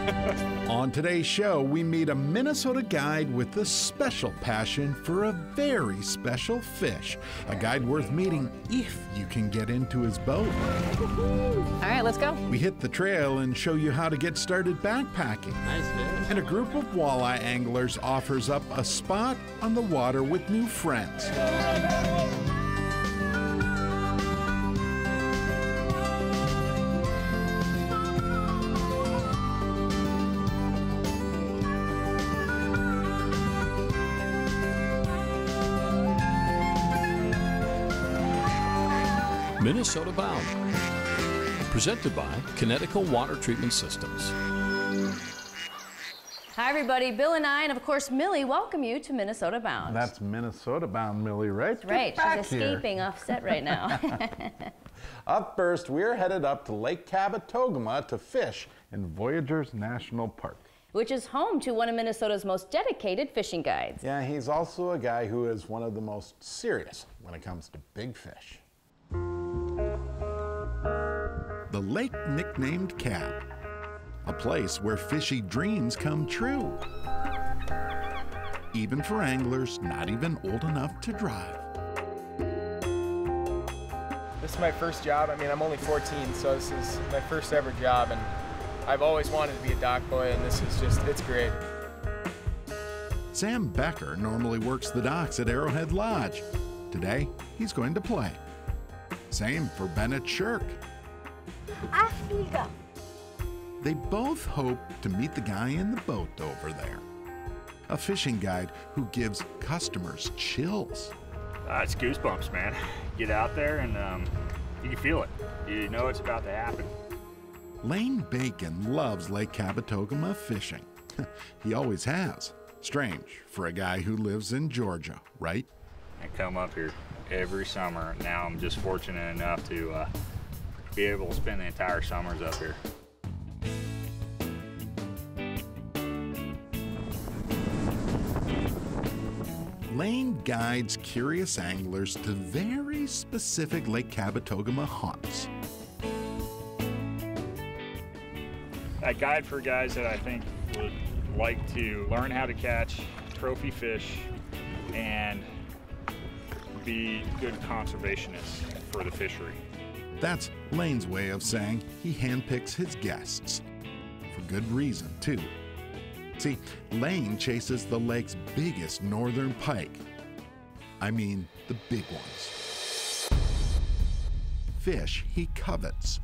On today's show, we meet a Minnesota guide with a special passion for a very special fish. A guide worth meeting if you can get into his boat. All right, let's go. We hit the trail and show you how to get started backpacking. Nice fish. And a group of walleye anglers offers up a spot on the water with new friends. Minnesota Bound, presented by Connecticut Water Treatment Systems. Hi, everybody. Bill and I, and of course, Millie, welcome you to Minnesota Bound. That's Minnesota Bound, Millie, right? That's right. She's escaping off set right now. Up first, we're headed up to Lake Kabetogama to fish in Voyageurs National Park. Which is home to one of Minnesota's most dedicated fishing guides. Yeah, he's also a guy who is one of the most serious when it comes to big fish. The lake nicknamed Cab, a place where fishy dreams come true. Even for anglers not even old enough to drive. This is my first job. I mean, I'm only 14, so this is my first ever job, and I've always wanted to be a dock boy, and this is just, it's great. Sam Becker normally works the docks at Arrowhead Lodge. Today, he's going to play. Same for Bennett Shirk. They both hope to meet the guy in the boat over there. A fishing guide who gives customers chills. It's goosebumps, man. Get out there and you can feel it. You know it's about to happen. Lane Bacon loves Lake Kabetogama fishing. He always has. Strange for a guy who lives in Georgia, right? I come up here every summer. Now I'm just fortunate enough to be able to spend the entire summers up here. Lane guides curious anglers to very specific Lake Kabetogama haunts. I guide for guys that I think would like to learn how to catch trophy fish and be good conservationists for the fishery. That's Lane's way of saying he handpicks his guests. For good reason, too. See, Lane chases the lake's biggest northern pike. I mean, the big ones. Fish he covets.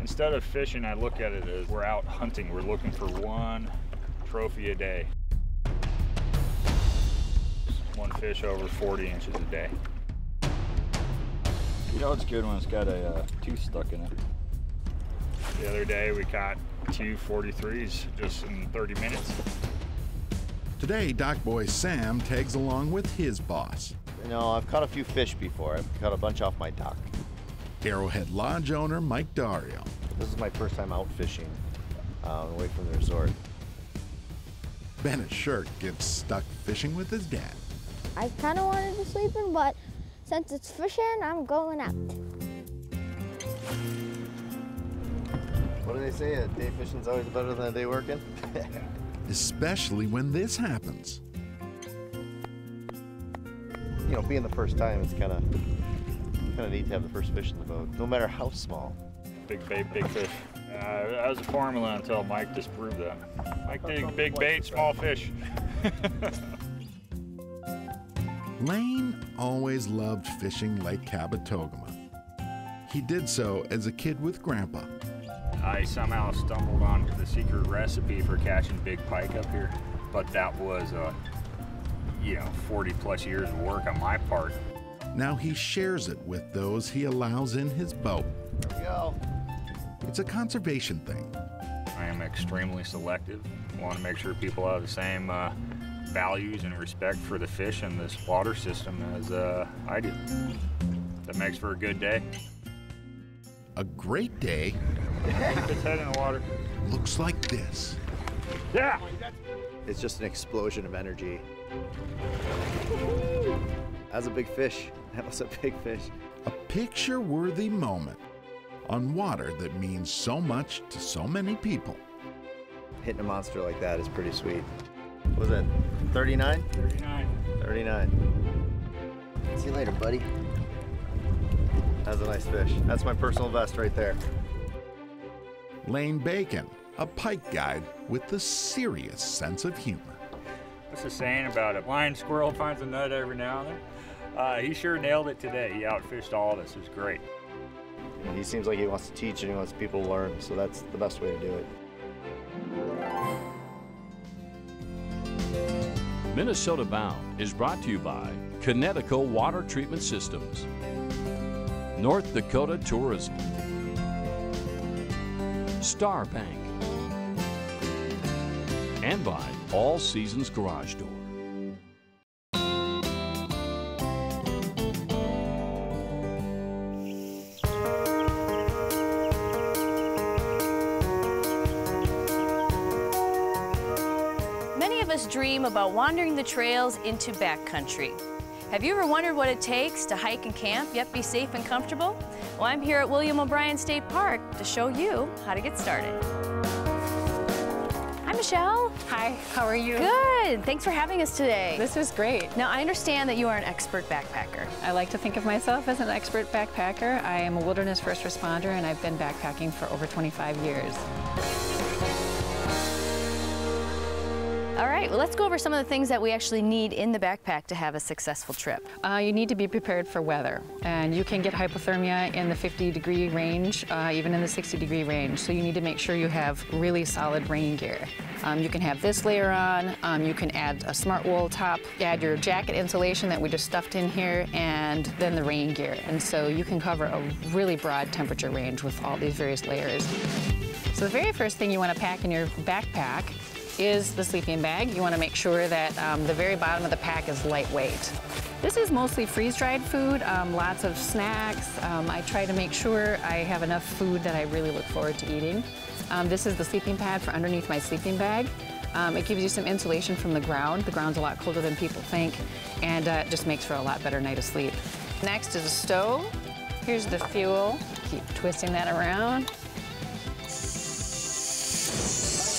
Instead of fishing, I look at it as we're out hunting. We're looking for one trophy a day. One fish over 40 inches a day. You know it's good when it's got a tooth stuck in it. The other day we caught 2 43s just in 30 minutes. Today, dock boy Sam tags along with his boss. You know, I've caught a few fish before. I've caught a bunch off my dock. Arrowhead Lodge owner Mike Dario. This is my first time out fishing away from the resort. Bennett Shirk gets stuck fishing with his dad. I kind of wanted to sleep in, but since it's fishing, I'm going out. What do they say? A day fishing's always better than a day working? Especially when this happens. You know, being the first time, it's kind of neat to have the first fish in the boat, no matter how small. Big bait, big fish. I was a formula until Mike disproved that. Mike did big bait, small fish. Lane always loved fishing Lake Kabetogama. He did so as a kid with Grandpa. I somehow stumbled on the secret recipe for catching big pike up here, but that was, 40 plus years of work on my part. Now he shares it with those he allows in his boat. There we go. It's a conservation thing. I am extremely selective. I want to make sure people have the same values and respect for the fish in this water system as I do. That makes for a good day. A great day Put its head in the water. looks like this. Yeah! It's just an explosion of energy. That's a big fish. That was a big fish. A picture-worthy moment on water that means so much to so many people. hitting a monster like that is pretty sweet. What was that, 39? 39. 39. See you later, buddy. That was a nice fish. That's my personal best right there. Lane Bacon, a pike guide with a serious sense of humor. What's the saying about a blind squirrel finds a nut every now and then? He sure nailed it today. He outfished all of us. It was great. And he seems like he wants to teach and he wants people to learn, so that's the best way to do it. Minnesota Bound is brought to you by Connecticut Water Treatment Systems, North Dakota Tourism, Star Bank, and by All Seasons Garage Door. Many of us dream about wandering the trails into backcountry. Have you ever wondered what it takes to hike and camp, yet be safe and comfortable? Well, I'm here at William O'Brien State Park to show you how to get started. Hi, Michelle. Hi, how are you? Good. Thanks for having us today. This is great. Now, I understand that you are an expert backpacker. I like to think of myself as an expert backpacker. I am a wilderness first responder, and I've been backpacking for over 25 years. All right, well, let's go over some of the things that we actually need in the backpack to have a successful trip. You need to be prepared for weather, and you can get hypothermia in the 50-degree range, even in the 60-degree range, so you need to make sure you have really solid rain gear. You can have this layer on, you can add a smart wool top, add your jacket insulation that we just stuffed in here, and then the rain gear. And so you can cover a really broad temperature range with all these various layers. So the very first thing you want to pack in your backpack is the sleeping bag. You want to make sure that the very bottom of the pack is lightweight. This is mostly freeze-dried food, lots of snacks. I try to make sure I have enough food that I really look forward to eating. This is the sleeping pad for underneath my sleeping bag. It gives you some insulation from the ground. The ground's a lot colder than people think, and it just makes for a lot better night of sleep. Next is a stove. Here's the fuel. Keep twisting that around.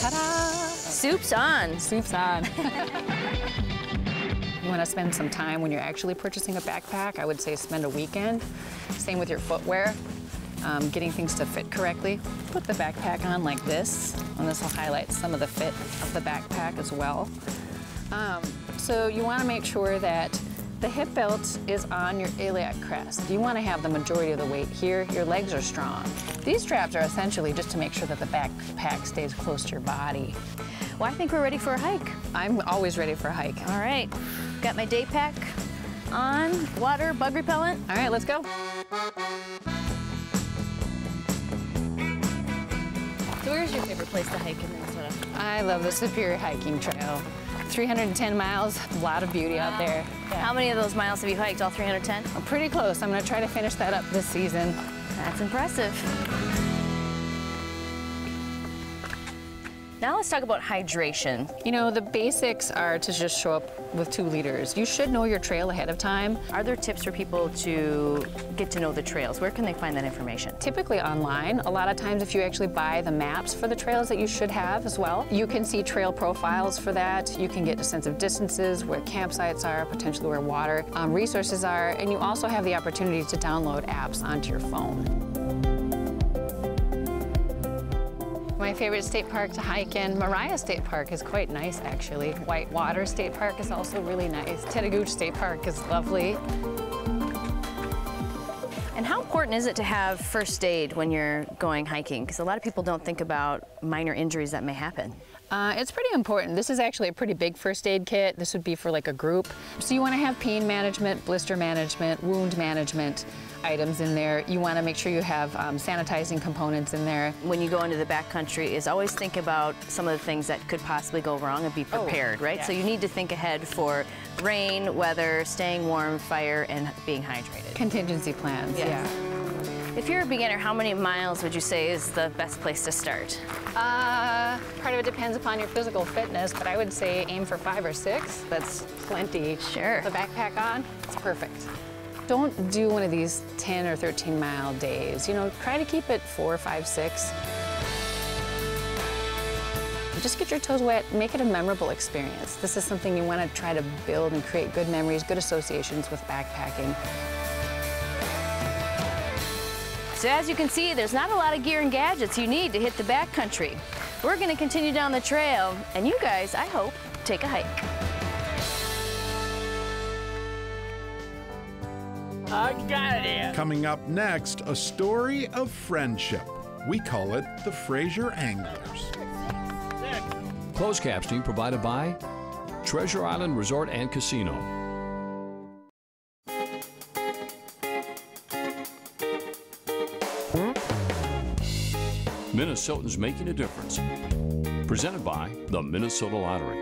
Ta-da! Soup's on. Soup's on. You want to spend some time when you're actually purchasing a backpack. I would say spend a weekend. Same with your footwear, getting things to fit correctly. Put the backpack on like this, and this will highlight some of the fit of the backpack as well. So you want to make sure that the hip belt is on your iliac crest. You want to have the majority of the weight here. Your legs are strong. These straps are essentially just to make sure that the backpack stays close to your body. Well, I think we're ready for a hike. I'm always ready for a hike. All right, got my day pack on, water, bug repellent. All right, let's go. So where's your favorite place to hike in Minnesota? I love the Superior Hiking Trail. 310 miles, a lot of beauty out there. Yeah. How many of those miles have you hiked, all 310? I'm pretty close. I'm gonna try to finish that up this season. That's impressive. Now let's talk about hydration. You know, the basics are to just show up with 2 liters. You should know your trail ahead of time. Are there tips for people to get to know the trails? Where can they find that information? Typically online. A lot of times if you actually buy the maps for the trails that you should have as well, you can see trail profiles for that. You can get a sense of distances, where campsites are, potentially where water resources are, and you also have the opportunity to download apps onto your phone. My favorite state park to hike in, Mariah State Park, is quite nice actually. Whitewater State Park is also really nice. Chattagooch State Park is lovely. And how important is it to have first aid when you're going hiking? Because a lot of people don't think about minor injuries that may happen. It's pretty important. This is actually a pretty big first aid kit. This would be for like a group. So you want to have pain management, blister management, wound management items in there. You want to make sure you have sanitizing components in there. When you go into the backcountry, is always think about some of the things that could possibly go wrong and be prepared, right? Yeah. So you need to think ahead for rain, weather, staying warm, fire, and being hydrated. Contingency plans, Yes. yeah. If you're a beginner, how many miles would you say is the best place to start? Part of it depends upon your physical fitness, but I would say aim for 5 or 6. That's plenty. Sure. The backpack on, it's perfect. Don't do one of these 10 or 13 mile days. You know, try to keep it 4, 5, 6. Just get your toes wet, make it a memorable experience. This is something you want to try to build and create good memories, good associations with backpacking. So as you can see, there's not a lot of gear and gadgets you need to hit the backcountry. We're going to continue down the trail, and you guys, I hope, take a hike. I got it. Coming up next, a story of friendship. We call it the Fraser Anglers. Closed captioning provided by Treasure Island Resort and Casino. Minnesotans making a difference. Presented by the Minnesota Lottery.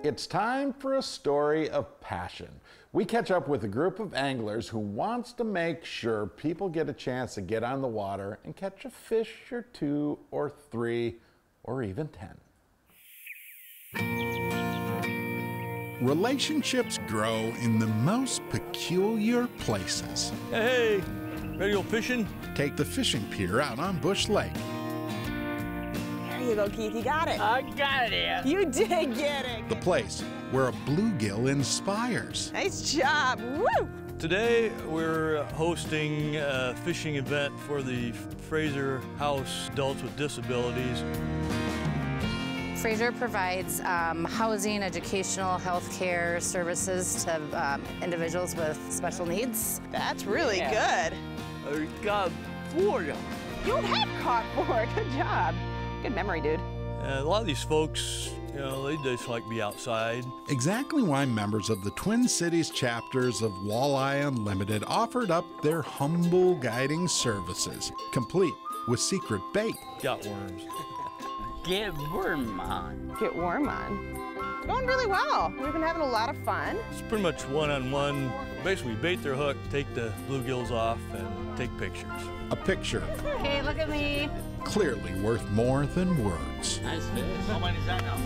It's time for a story of passion. We catch up with a group of anglers who wants to make sure people get a chance to get on the water and catch a fish or 2 or 3 or even 10. Relationships grow in the most peculiar places. Hey, ready to go fishing? Take the fishing pier out on Bush Lake. There you go, Keith. You got it. I got it. You did get it. The place where a bluegill inspires. Nice job. Woo! Today we're hosting a fishing event for the Fraser House Adults with Disabilities. Fraser provides housing, educational, health care services to individuals with special needs. That's really good. I got 4. You have caught 4. Good job. Good memory, dude. A lot of these folks, you know, they just like to be outside. Exactly why members of the Twin Cities chapters of Walleye Unlimited offered up their humble guiding services, complete with secret bait. Got worms. Get worm on. Get warm on. Going really well. We've been having a lot of fun. It's pretty much one-on-one. Basically, bait their hook, take the bluegills off, and take pictures. A picture Hey, look at me. clearly worth more than words. Nice fish. How many is that now?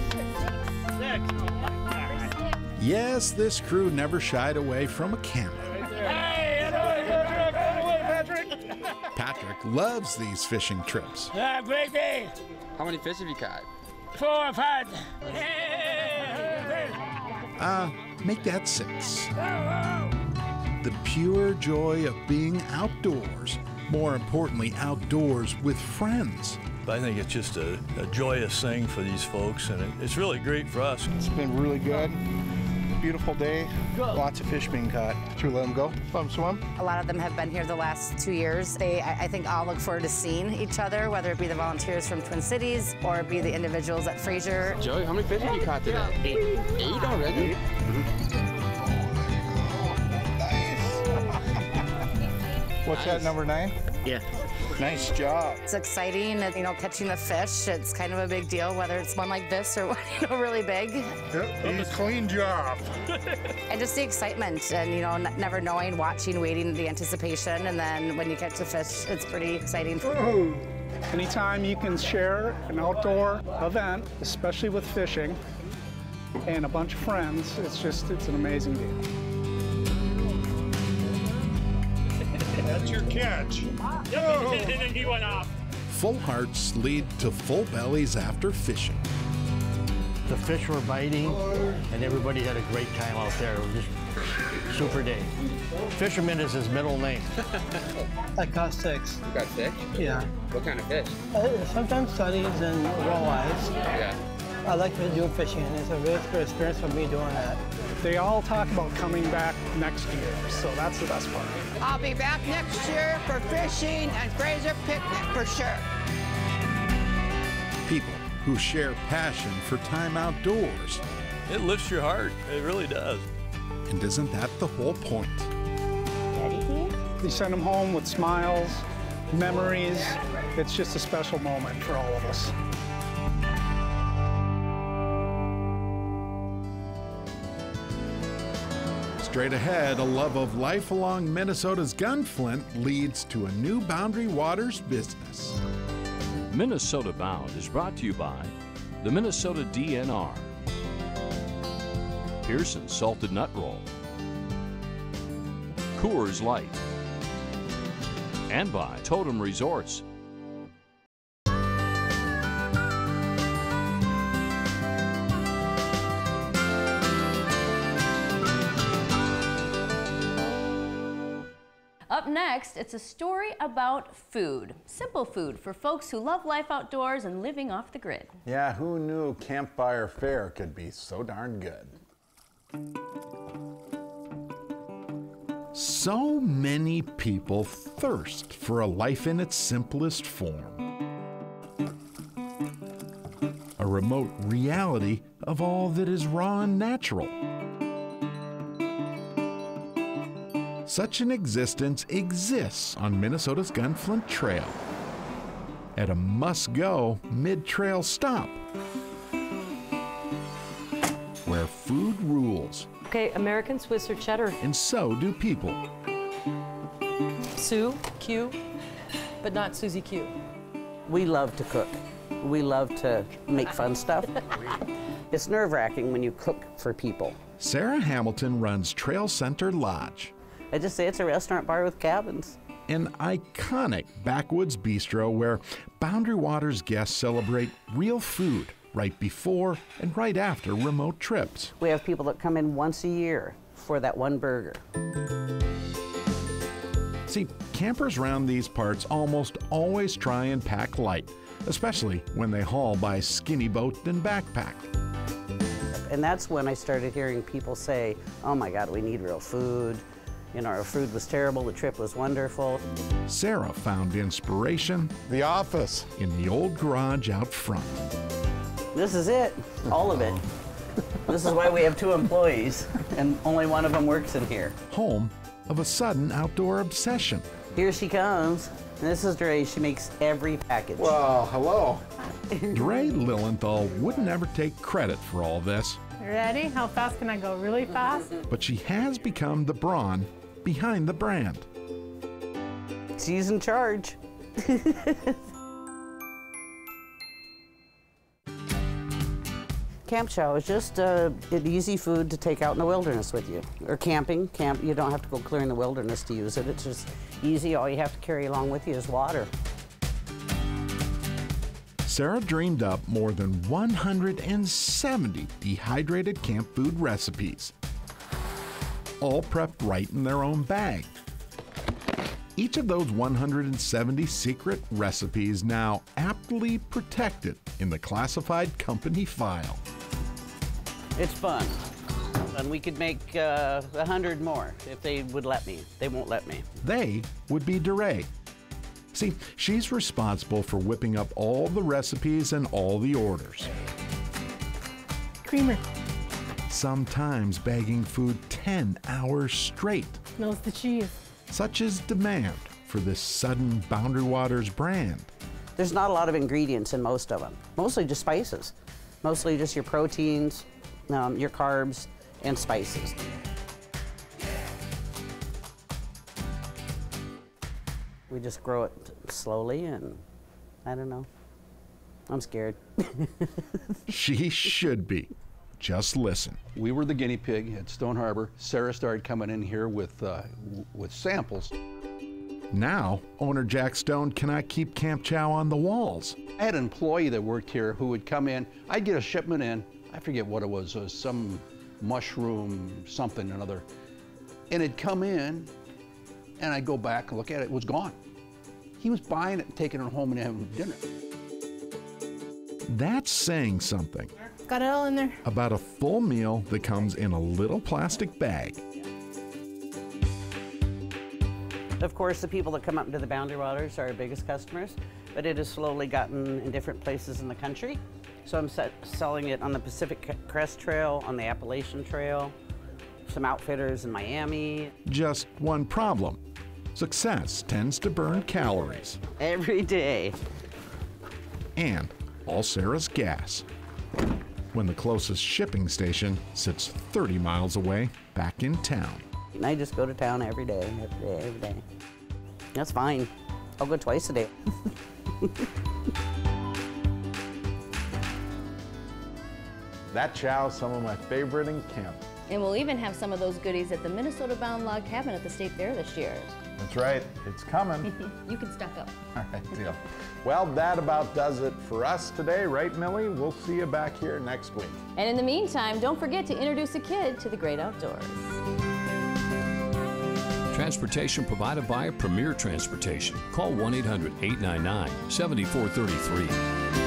6. Yes, this crew never shied away from a camera. Hey, Patrick! Patrick loves these fishing trips. Great day. How many fish have you caught? 4 or 5. Make that 6. The pure joy of being outdoors. More importantly, outdoors with friends. I think it's just a joyous thing for these folks, and it's really great for us. It's been really good. Beautiful day. Lots of fish being caught. Should we let them go? Let them swim? A lot of them have been here the last 2 years. I think, all look forward to seeing each other, whether it be the volunteers from Twin Cities or it be the individuals at Fraser. Joey, how many fish have you caught today? 8. 8 already? What's that, number 9? Yeah. Nice job. It's exciting, you know, catching the fish. It's kind of a big deal, whether it's one like this or one, you know, really big. Yep, clean job. And just the excitement and, you know, never knowing, watching, waiting, the anticipation, and then when you catch the fish, it's pretty exciting. Anytime you can share an outdoor event, especially with fishing, and a bunch of friends, it's an amazing deal. That's your catch. And then he went off. Full hearts lead to full bellies after fishing. The fish were biting, and everybody had a great time out there. It was just super day. Fisherman is his middle name. I caught 6. You got 6? Yeah. What kind of fish? Sometimes studies and walleyes. Yeah. I like to do fishing, and it's a really good experience for me doing that. They all talk about coming back next year, so that's the best part. I'll be back next year for fishing and Fraser picnic for sure. People who share passion for time outdoors. It lifts your heart. It really does. And isn't that the whole point? You send them home with smiles, memories. It's just a special moment for all of us. Straight ahead, a love of life along Minnesota's Gunflint leads to a new Boundary Waters business. Minnesota Bound is brought to you by the Minnesota DNR, Pearson Salted Nut Roll, Coors Light, and by Totem Resorts. Up next, it's a story about food. Simple food for folks who love life outdoors and living off the grid. Yeah, who knew campfire fare could be so darn good? So many people thirst for a life in its simplest form. A remote reality of all that is raw and natural. Such an existence exists on Minnesota's Gunflint Trail at a must-go mid-trail stop where food rules. Okay, American, Swiss, or cheddar? And so do people. Sue, Q, but not Susie Q. We love to cook. We love to make fun stuff. It's nerve-wracking when you cook for people. Sarah Hamilton runs Trail Center Lodge. I just say it's a restaurant bar with cabins. An iconic backwoods bistro where Boundary Waters guests celebrate real food right before and right after remote trips. We have people that come in once a year for that one burger. See, campers around these parts almost always try and pack light, especially when they haul by skinny boat and backpack. And that's when I started hearing people say, oh my God, we need real food. You know, our food was terrible, the trip was wonderful. Sarah found inspiration. The office. In the old garage out front. This is it, all of it. This is why we have 2 employees, and only one of them works in here. Home of a sudden outdoor obsession. Here she comes. This is Dre. She makes every package. Well, hello. Dre Lilienthal wouldn't ever take credit for all this. Ready? How fast can I go? Really fast? But she has become the brawn behind the brand. She's in charge. Camp Chow is just an easy food to take out in the wilderness with you. Or camping. You don't have to go clear in the wilderness to use it. It's just easy. All you have to carry along with you is water. Sarah dreamed up more than 170 dehydrated camp food recipes, all prepped right in their own bag. Each of those 170 secret recipes now aptly protected in the classified company file. It's fun. And we could make 100 more if they would let me. They won't let me. They would be DeRay. See, she's responsible for whipping up all the recipes and all the orders. Creamer. Sometimes bagging food 10 hours straight. Smells the cheese. Such is demand for this sudden Boundary Waters brand. There's not a lot of ingredients in most of them. Mostly just spices. Mostly just your proteins, your carbs, and spices. We just grow it slowly, and I don't know. I'm scared. She should be. Just listen. We were the guinea pig at Stone Harbor. Sarah started coming in here with samples. Now, owner Jack Stone cannot keep Camp Chow on the walls. I had an employee that worked here who would come in. I'd get a shipment in. I forget what it was some mushroom something or another. And it'd come in, and I'd go back and look at it. It was gone. He was buying it and taking it home and having dinner. That's saying something. Got it all in there. About a full meal that comes in a little plastic bag. Of course, the people that come up into the Boundary Waters are our biggest customers, but it has slowly gotten in different places in the country. So I'm selling it on the Pacific Crest Trail, on the Appalachian Trail, some outfitters in Miami. Just one problem. Success tends to burn calories. Every day. And all Sarah's gas. When the closest shipping station sits 30 miles away, back in town. And I just go to town every day, every day, every day. That's fine. I'll go twice a day. That chow's some of my favorite in camp. And we'll even have some of those goodies at the Minnesota-bound log cabin at the State Fair this year. That's right, it's coming. You can stock up. All right, deal. Well, that about does it for us today, right, Millie? We'll see you back here next week. And in the meantime, don't forget to introduce a kid to the great outdoors. Transportation provided by Premier Transportation. Call 1-800-899-7433.